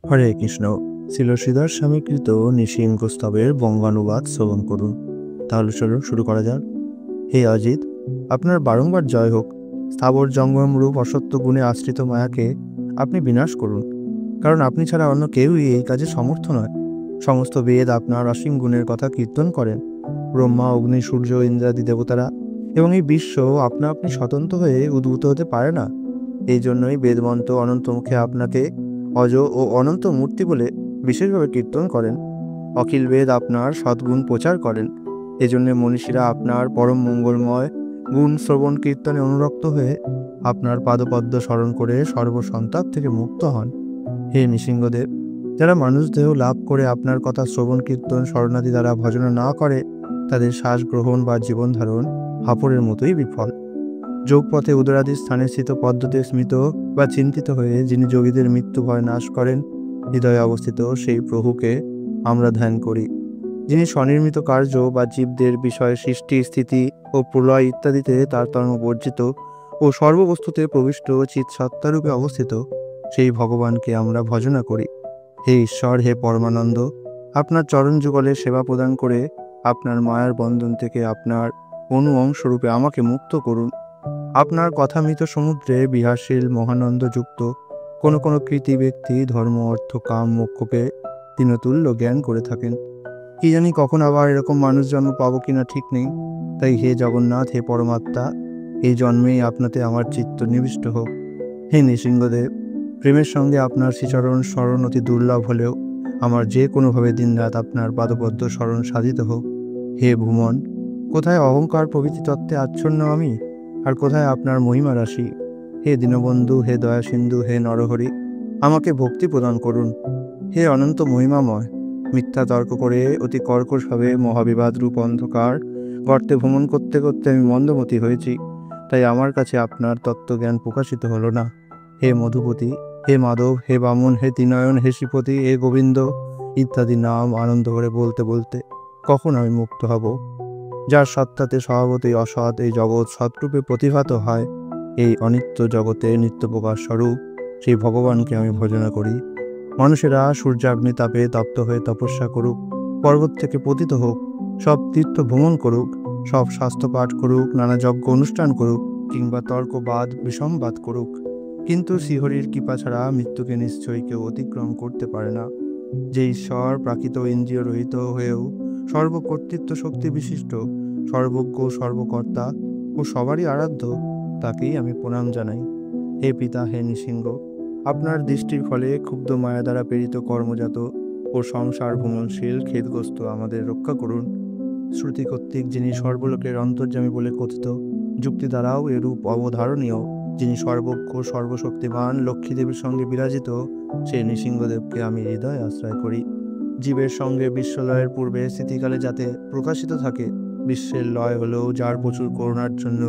হরে কৃষ্ণ। শ্রীল শ্রীধর স্বামীকৃত নৃসিংহ স্তবের বঙ্গানুবাদ শ্রবণ করুন। তাহলে চলুন শুরু করা যাক। হে অজিত, আপনার বারংবার জয় হোক। স্থাবর জঙ্গম রূপ অসত্য গুণে আশ্রিত মায়াকে আপনি বিনাশ করুন, কারণ আপনি ছাড়া অন্য কেউই এই কাজে সমর্থ নয়। সমস্ত বেদ আপনার অসীম গুণের কথা কীর্তন করেন। ব্রহ্মা, অগ্নি, সূর্য, ইন্দ্রাদি দেবতারা এবং এই বিশ্ব আপনা আপনি স্বতন্ত্র হয়ে উদ্ভূত হতে পারে না। এই জন্যই বেদমন্ত্র অনন্তমুখে আপনাকে অজ ও অনন্ত মূর্তি বলে বিশেষভাবে কীর্তন করেন। অখিল বেদ আপনার সদ্গুণ প্রচার করেন। এজন্য মনীষীরা আপনার পরম মঙ্গলময় গুণ শ্রবণ কীর্তনে অনুরক্ত হয়ে আপনার পাদপদ্ম স্মরণ করে সর্বসন্তাপ থেকে মুক্ত হন। হে নৃসিংহদেব, যারা মানুষ দেহ লাভ করে আপনার কথা শ্রবণ কীর্তন শরণাদি দ্বারা ভজনা না করে, তাদের শ্বাস গ্রহণ বা জীবন ধারণ হাপড়ের মতোই বিফল। যোগপথে উদরাদি স্থানে স্থিত পদ্ধতি স্মৃত বা চিন্তিত হয়ে যিনি যোগীদের মৃত্যু ভয় নাশ করেন, হৃদয়ে অবস্থিত সেই প্রভুকে আমরা ধ্যান করি। যিনি স্বনির্মিত কার্য বা জীবদের বিষয়ে সৃষ্টি, স্থিতি ও প্রলয় ইত্যাদিতে তারতম্য বর্জিত ও সর্ববস্তুতে প্রবিষ্ট চিৎসত্তারূপে অবস্থিত, সেই ভগবানকে আমরা ভজনা করি। হে ঈশ্বর, হে পরমানন্দ, আপনার চরণ যুগলে সেবা প্রদান করে আপনার মায়ার বন্ধন থেকে আপনার অনু অংশরূপে আমাকে মুক্ত করুন। আপনার কথামৃত সমুদ্রে বিহারশীল মহানন্দযুক্ত কোনো কোনো কৃতি ব্যক্তি ধর্ম, অর্থ, কাম, মোক্ষকে তৃণতুল্য জ্ঞান করে থাকেন। কি জানি কখন আবার এরকম মানুষ জন্ম পাবো কিনা ঠিক নেই। তাই হে জগন্নাথ, হে পরমাত্মা, এই জন্মেই আপনাতে আমার চিত্ত নিবিষ্ট হোক। হে নৃসিংহদেব, প্রেমের সঙ্গে আপনার শ্রীচরণ স্মরণ অতি দুর্লভ হলেও আমার যে কোনোভাবে দিনরাত আপনার পাদপদ্ম স্মরণ সাধিত হোক। হে ভুমন, কোথায় অহংকার প্রভৃতি তত্ত্বে আচ্ছন্ন আমি, আর কোথায় আপনার মহিমা রাশি। হে দীনবন্ধু, হে দয়াসিন্ধু, হে নরহরি, আমাকে ভক্তি প্রদান করুন। হে অনন্ত মহিমাময়, মিথ্যা তর্ক করে অতি কর্কশভাবে মহাবিবাদ রূপ অন্ধকার গর্তে ভ্রমণ করতে করতে আমি মন্দমতি হয়েছি, তাই আমার কাছে আপনার তত্ত্বজ্ঞান প্রকাশিত হলো না। হে মধুপতি, হে মাধব, হে বামন, হে ত্রিনয়ন, হে শ্রীপতি, হে গোবিন্দ ইত্যাদি নাম আনন্দ করে বলতে বলতে কখন আমি মুক্ত হব? যার সত্তাতে স্বভাবতই অসৎ এই জগৎ সৎরূপে প্রতিভাত হয়, এই অনিত্য জগতে নিত্য প্রকাশ স্বরূপ সেই ভগবানকে আমি ভজনা করি। মানুষেরা সূর্যাগ্নি তাপে তপ্ত হয়ে তপস্যা করুক, পর্বত থেকে পতিত হোক, সব তীর্থ ভ্রমণ করুক, সব শাস্ত্র পাঠ করুক, নানা যজ্ঞ অনুষ্ঠান করুক, কিংবা তর্কবাদ বিসম্বাদ করুক, কিন্তু শ্রীহরির কৃপা ছাড়া মৃত্যুকে নিশ্চয়ই কেউ অতিক্রম করতে পারে না। যে ঈশ্বর প্রাকৃত ইন্দ্রিয় রহিত হয়েও সর্বকর্তৃত্ব শক্তি বিশিষ্ট, সর্বজ্ঞ, সর্বকর্তা ও সবারই আরাধ্য, তাকেই আমি প্রণাম জানাই। হে পিতা, হে নৃসিংহ, আপনার দৃষ্টির ফলে ক্ষুব্ধ মায়া দ্বারা প্রেরিত কর্মজাত ও সংসার ভ্রমণশীল খেদগ্রস্ত আমাদের রক্ষা করুন। শ্রুতি কর্তৃক যিনি সর্বলোকের অন্তর্যামী বলে কথিত, যুক্তি দ্বারাও এরূপ অবধারণীয়, যিনি সর্বজ্ঞ, সর্বশক্তিমান লক্ষ্মীদেবীর সঙ্গে বিরাজিত, সেই নৃসিংহদেবকে আমি হৃদয়ে আশ্রয় করি। জীবের সঙ্গে বিশ্বলয়ের পূর্বে স্থিতিকালে যাতে প্রকাশিত থাকে, বিশ্বের লয় হলেও যার প্রচুর করুণার জন্য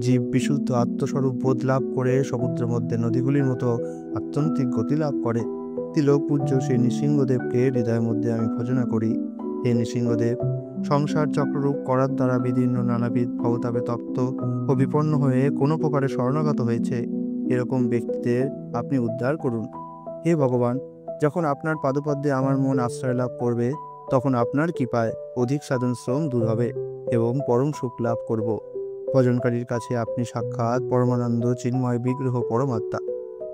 জীব বিশুদ্ধ আত্মস্বরূপ বোধ লাভ করে সমুদ্রের মধ্যে নদীগুলির মতো আত্যন্তিক গতি লাভ করে, তিলক পূজ্য সেই নৃসিংহদেবকে হৃদয়ের মধ্যে আমি ভজনা করি। হে নৃসিংহদেব, সংসার চক্ররূপ করার দ্বারা বিদীর্ণ নানাবিধ ভবতাপে তপ্ত ও বিপন্ন হয়ে কোনো প্রকারে শরণাগত হয়েছে, এরকম ব্যক্তিদের আপনি উদ্ধার করুন। হে ভগবান, যখন আপনার পাদপদ্মে আমার মন আশ্রয় লাভ করবে, তখন আপনার কৃপায় অধিক সাধন শ্রম দূর হবে এবং পরম সুখ লাভ করব। ভজনকারীর কাছে আপনি সাক্ষাৎ পরমানন্দ চিন্ময় বিগ্রহ পরমাত্মা,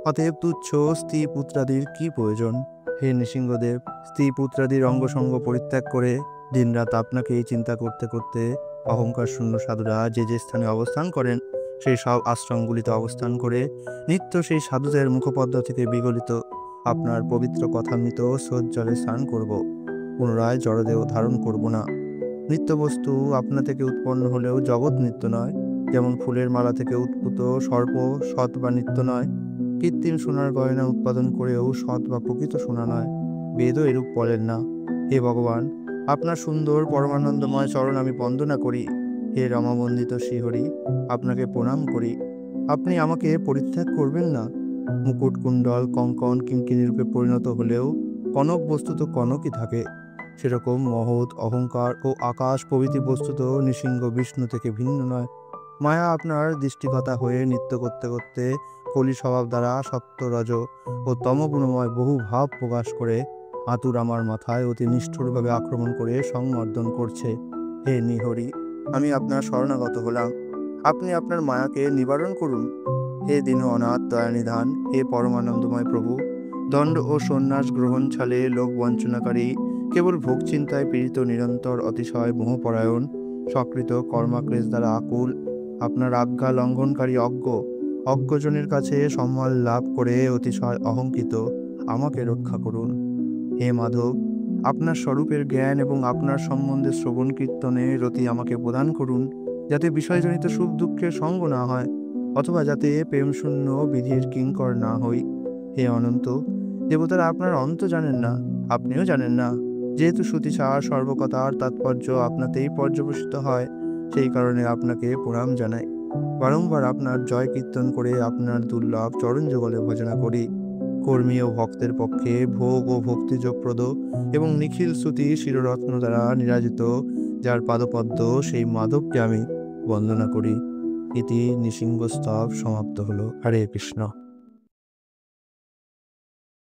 অতএব তুচ্ছ স্ত্রী পুত্রাদির কি প্রয়োজন? হে নৃসিংহদেব, স্ত্রী পুত্রাদির অঙ্গসঙ্গ পরিত্যাগ করে দিনরাত আপনাকেই চিন্তা করতে করতে অহংকার শূন্য সাধুরা যে যে স্থানে অবস্থান করেন, সেই সব আশ্রমগুলিতে অবস্থান করে নিত্য সেই সাধুদের মুখপদ্ম থেকে বিগলিত আপনার পবিত্র কথামৃত স্রোত জলে স্নান করব। পুনরায় জড়দেহ ধারণ করব না। নিত্য বস্তু আপনা থেকে উৎপন্ন হলেও জগৎ নিত্য নয়, যেমন ফুলের মালা থেকে উৎপুত সর্প সৎ বা নিত্য নয়, কৃত্রিম সোনার গয়না উৎপাদন করেও সৎ বা প্রকৃত সোনা নয়, বেদও এরূপ বলেন না। হে ভগবান, আপনার সুন্দর পরমানন্দময় চরণ আমি বন্দনা করি। হে রমাবন্দিত শ্রীহরি, আপনাকে প্রণাম করি। আপনি আমাকে পরিত্যাগ করবেন না। মুকুট, কুণ্ডল, কঙ্কন কিঙ্কিণীরূপে পরিণত হলেও কনক বস্তুত কনকই থাকে, সেরকম মহৎ অহংকার ও আকাশ প্রভৃতি বস্তুত নৃসিংহ বিষ্ণু থেকে ভিন্ন নয়। মায়া আপনার দৃষ্টিকতা হয়ে নৃত্য করতে করতে কলি স্বভাব দ্বারা সত্য, রজ ও তমগুণময় বহু ভাব প্রকাশ করে আতুর আমার মাথায় অতি নিষ্ঠুরভাবে আক্রমণ করে সংমর্দন করছে। হে নিহরি, আমি আপনার শরণাগত হলাম, আপনি আপনার মায়াকে নিবারণ করুন। হে দীন অনাথ দয়ানিধান, হে পরমানন্দময় প্রভু, দণ্ড ও সন্ন্যাস গ্রহণ ছালে লোক বঞ্চনাকারী, কেবল ভোগ চিন্তায় পীড়িত, নিরন্তর অতিশয় মোহপরায়ণ, সকৃত কর্মাক্লেশ দ্বারা আকুল, আপনার আজ্ঞা লঙ্ঘনকারী অজ্ঞজনের কাছে সম্মান লাভ করে অতিশয় অহংকিত আমাকে রক্ষা করুন। হে মাধব, আপনার স্বরূপের জ্ঞান এবং আপনার সম্বন্ধে শ্রবণ কীর্তনে রতি আমাকে প্রদান করুন, যাতে বিষয়জনিত সুখ দুঃখের সঙ্গ না হয়, অথবা যাতে প্রেমশূন্য বিধির কিঙ্কর না হই। হে অনন্ত, দেবতারা আপনার অন্ত জানেন না, আপনিও জানেন না। যেহেতু শ্রুতিসার সর্বকথার তাৎপর্য আপনাতেই পর্যবসিত হয়, সেই কারণে আপনাকে প্রণাম জানাই। বারংবার আপনার জয় কীর্তন করে আপনার দুর্লভ চরণ যুগলে ভজনা করি। কর্মী ও ভক্তের পক্ষে ভোগ ও ভক্তিযোগপ্রদ এবং নিখিল শ্রুতি শিররত্ন দ্বারা নিরাজিত যার পাদপদ্ম, সেই মাধবকে আমি বন্দনা করি। ইতি নৃসিংহস্তব সমাপ্ত হলো। হরে কৃষ্ণ।